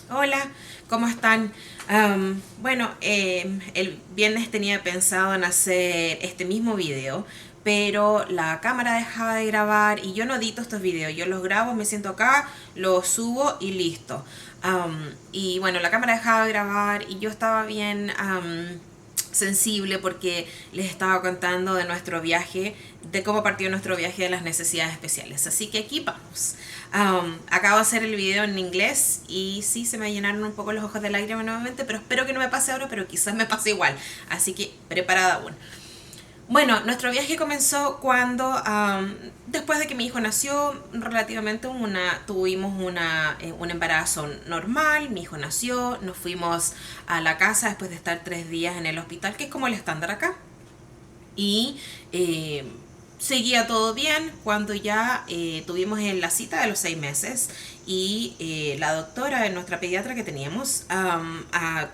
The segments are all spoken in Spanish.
Hola, ¿cómo están? Bueno, el viernes tenía pensado en hacer este mismo video, pero la cámara dejaba de grabar y yo no edito estos videos, yo los grabo, me siento acá, los subo y listo. Y bueno, la cámara dejaba de grabar y yo estaba bien sensible porque les estaba contando de nuestro viaje, de cómo partió nuestro viaje de las necesidades especiales. Así que aquí vamos. Acabo de hacer el video en inglés y sí se me llenaron un poco los ojos de lágrimas nuevamente, pero espero que no me pase ahora, pero quizás me pase igual. Así que preparada aún. Bueno, nuestro viaje comenzó cuando, después de que mi hijo nació, relativamente tuvimos un embarazo normal, mi hijo nació, nos fuimos a la casa después de estar 3 días en el hospital, que es como el estándar acá, y seguía todo bien cuando ya tuvimos la cita de los 6 meses y la doctora, nuestra pediatra que teníamos,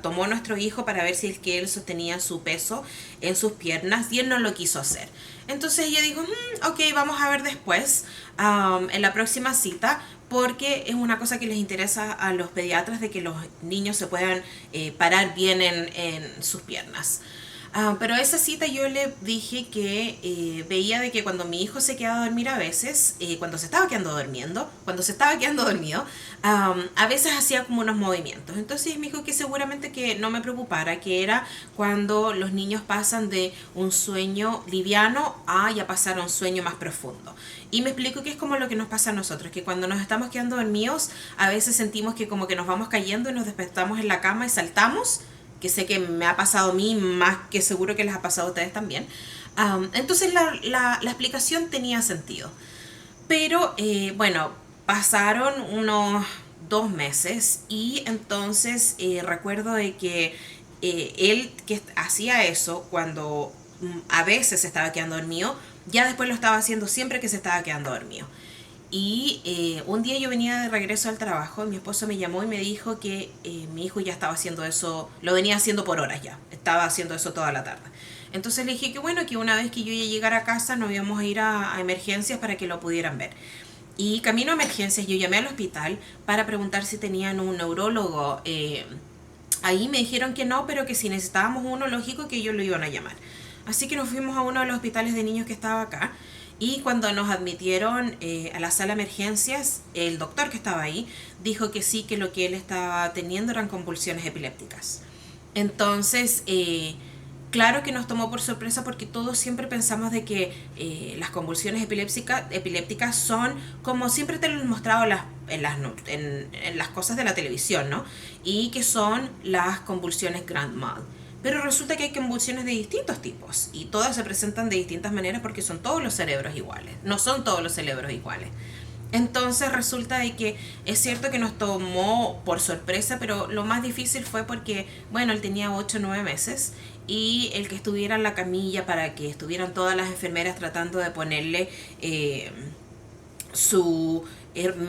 tomó a nuestro hijo para ver si es que él sostenía su peso en sus piernas y él no lo quiso hacer. Entonces ella dijo, ok, vamos a ver después, en la próxima cita, porque es una cosa que les interesa a los pediatras de que los niños se puedan parar bien en sus piernas. Pero a esa cita yo le dije que veía de que cuando mi hijo se quedaba a dormir a veces, cuando se estaba quedando durmiendo, cuando se estaba quedando dormido, a veces hacía como unos movimientos. Entonces me dijo que seguramente que no me preocupara, que era cuando los niños pasan de un sueño liviano a ya pasar a un sueño más profundo. Y me explico que es como lo que nos pasa a nosotros, que cuando nos estamos quedando dormidos, a veces sentimos que como que nos vamos cayendo y nos despertamos en la cama y saltamos, que sé que me ha pasado a mí, más que seguro que les ha pasado a ustedes también. Entonces la explicación tenía sentido. Pero bueno, pasaron unos 2 meses y entonces recuerdo de que él que hacía eso cuando a veces se estaba quedando dormido, ya después lo estaba haciendo siempre que se estaba quedando dormido. Y un día yo venía de regreso al trabajo y mi esposo me llamó y me dijo que mi hijo ya estaba haciendo eso, lo venía haciendo por horas ya, estaba haciendo eso toda la tarde. Entonces le dije que bueno, que una vez que yo ya llegara a casa nos íbamos a ir a emergencias para que lo pudieran ver. Y camino a emergencias yo llamé al hospital para preguntar si tenían un neurólogo. Ahí me dijeron que no, pero que si necesitábamos uno, lógico que ellos lo iban a llamar. Así que nos fuimos a uno de los hospitales de niños que estaba acá. Y cuando nos admitieron a la sala de emergencias, el doctor que estaba ahí dijo que sí, que lo que él estaba teniendo eran convulsiones epilépticas. Entonces, claro que nos tomó por sorpresa porque todos siempre pensamos de que las convulsiones epilépticas son como siempre te lo han mostrado en las cosas de la televisión, ¿no? Y que son las convulsiones grand mal. Pero resulta que hay convulsiones de distintos tipos y todas se presentan de distintas maneras porque son todos los cerebros iguales. No son todos los cerebros iguales. Entonces resulta de que es cierto que nos tomó por sorpresa, pero lo más difícil fue porque, bueno, él tenía 8 o 9 meses y el que estuviera en la camilla para que estuvieran todas las enfermeras tratando de ponerle su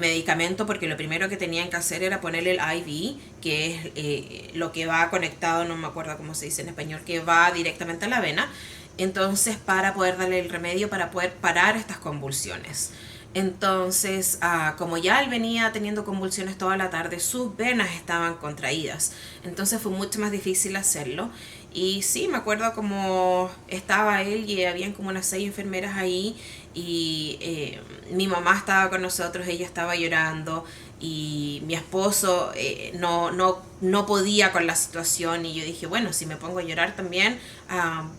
medicamento, porque lo primero que tenían que hacer era ponerle el IV, que es lo que va conectado, no me acuerdo cómo se dice en español, que va directamente a la vena, entonces para poder darle el remedio, para poder parar estas convulsiones. Entonces, como ya él venía teniendo convulsiones toda la tarde, sus venas estaban contraídas. Entonces fue mucho más difícil hacerlo. Y sí, me acuerdo como estaba él y habían como unas 6 enfermeras ahí y mi mamá estaba con nosotros, ella estaba llorando y mi esposo no podía con la situación y yo dije, bueno, si me pongo a llorar también,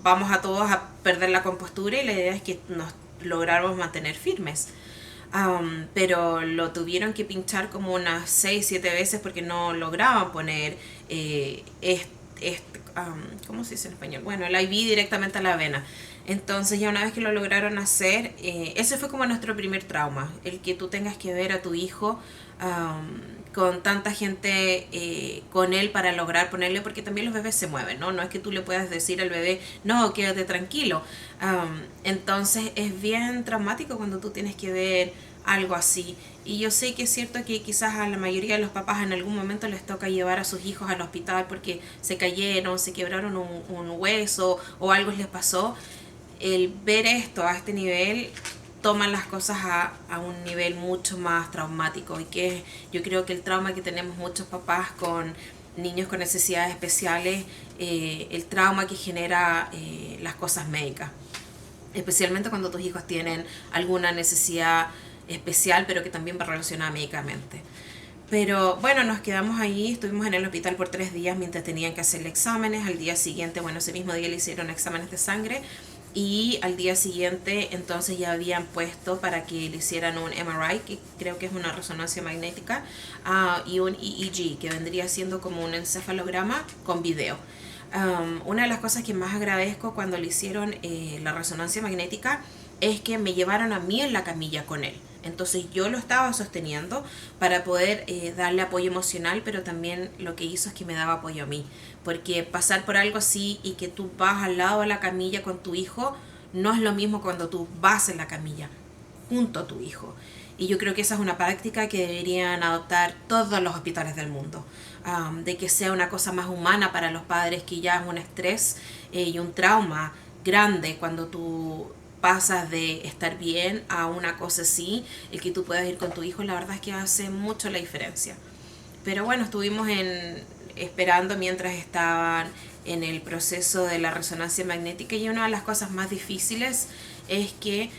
vamos a todos a perder la compostura y la idea es que nos lográramos mantener firmes. Pero lo tuvieron que pinchar como unas 6 7 veces porque no lograban poner ¿cómo se dice en español? Bueno, el IV directamente a la vena. Entonces ya una vez que lo lograron hacer, ese fue como nuestro primer trauma, el que tú tengas que ver a tu hijo con tanta gente con él para lograr ponerle, porque también los bebés se mueven, ¿no? No es que tú le puedas decir al bebé, no, quédate tranquilo. Entonces es bien traumático cuando tú tienes que ver algo así. Y yo sé que es cierto que quizás a la mayoría de los papás en algún momento les toca llevar a sus hijos al hospital porque se cayeron, se quebraron un hueso o algo les pasó. El ver esto a este nivel toman las cosas a un nivel mucho más traumático, y que yo creo que el trauma que tenemos muchos papás con niños con necesidades especiales, el trauma que genera las cosas médicas, especialmente cuando tus hijos tienen alguna necesidad especial, pero que también va relacionada médicamente. Pero bueno, nos quedamos ahí, estuvimos en el hospital por 3 días mientras tenían que hacerle exámenes. Al día siguiente, bueno, ese mismo día le hicieron exámenes de sangre, y al día siguiente entonces ya habían puesto para que le hicieran un MRI, que creo que es una resonancia magnética, y un EEG, que vendría siendo como un encefalograma con video. Una de las cosas que más agradezco cuando le hicieron la resonancia magnética es que me llevaron a mí en la camilla con él. Entonces yo lo estaba sosteniendo para poder darle apoyo emocional, pero también lo que hizo es que me daba apoyo a mí. Porque pasar por algo así y que tú vas al lado de la camilla con tu hijo no es lo mismo cuando tú vas en la camilla junto a tu hijo. Y yo creo que esa es una práctica que deberían adoptar todos los hospitales del mundo. De que sea una cosa más humana para los padres, que ya es un estrés y un trauma grande cuando tú pasas de estar bien a una cosa así, el que tú puedas ir con tu hijo, la verdad es que hace mucho la diferencia. Pero bueno, estuvimos esperando mientras estaban en el proceso de la resonancia magnética, y una de las cosas más difíciles es que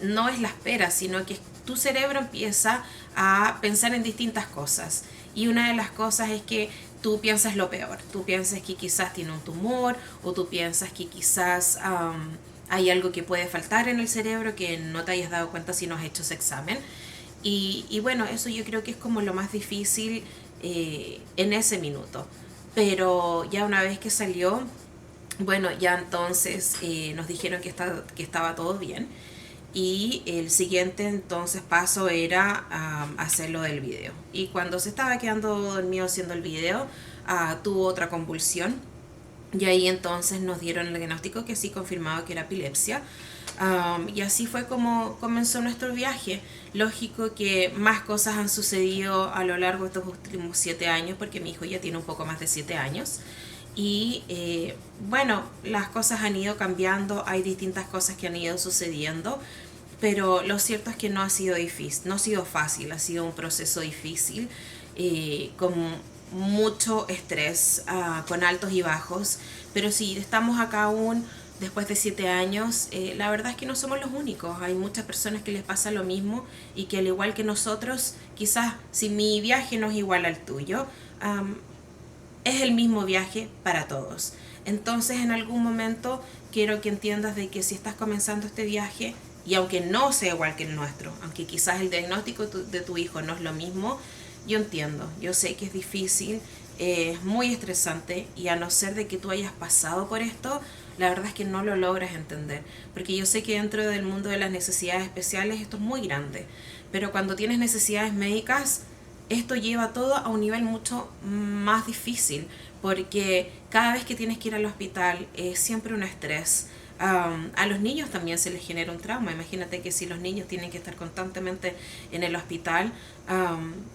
no es la espera, sino que tu cerebro empieza a pensar en distintas cosas. Y una de las cosas es que tú piensas lo peor, tú piensas que quizás tiene un tumor, o tú piensas que quizás hay algo que puede faltar en el cerebro que no te hayas dado cuenta si no has hecho ese examen. Y bueno, eso yo creo que es como lo más difícil en ese minuto. Pero ya una vez que salió, bueno, ya entonces nos dijeron que estaba todo bien. Y el siguiente entonces paso era hacer lo del video. Y cuando se estaba quedando dormido haciendo el video, tuvo otra convulsión. Y ahí entonces nos dieron el diagnóstico que sí confirmaba que era epilepsia. Y así fue como comenzó nuestro viaje. Lógico que más cosas han sucedido a lo largo de estos últimos 7 años, porque mi hijo ya tiene un poco más de 7 años. Y bueno, las cosas han ido cambiando, hay distintas cosas que han ido sucediendo, pero lo cierto es que no ha sido difícil, no ha sido fácil, ha sido un proceso difícil, con mucho estrés, con altos y bajos. Pero sí, estamos acá aún después de 7 años. La verdad es que no somos los únicos, hay muchas personas que les pasa lo mismo, y que al igual que nosotros, quizás si mi viaje no es igual al tuyo, es el mismo viaje para todos. Entonces en algún momento quiero que entiendas de que si estás comenzando este viaje, y aunque no sea igual que el nuestro, aunque quizás el diagnóstico de tu hijo no es lo mismo, yo entiendo, yo sé que es difícil, es muy estresante, y a no ser de que tú hayas pasado por esto, la verdad es que no lo logras entender, porque yo sé que dentro del mundo de las necesidades especiales esto es muy grande, pero cuando tienes necesidades médicas, esto lleva todo a un nivel mucho más difícil, porque cada vez que tienes que ir al hospital es siempre un estrés. A los niños también se les genera un trauma. Imagínate que si los niños tienen que estar constantemente en el hospital,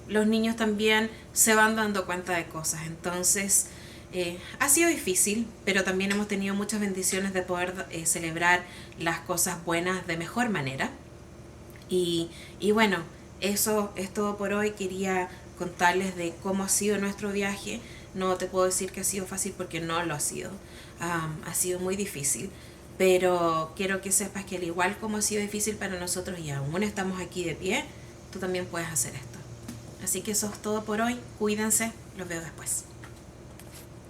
los niños también se van dando cuenta de cosas. Entonces, ha sido difícil, pero también hemos tenido muchas bendiciones de poder celebrar las cosas buenas de mejor manera. Y bueno, eso es todo por hoy. Quería contarles de cómo ha sido nuestro viaje. No te puedo decir que ha sido fácil, porque no lo ha sido. Ha sido muy difícil. Pero quiero que sepas que al igual como ha sido difícil para nosotros y aún estamos aquí de pie, tú también puedes hacer esto. Así que eso es todo por hoy. Cuídense. Los veo después.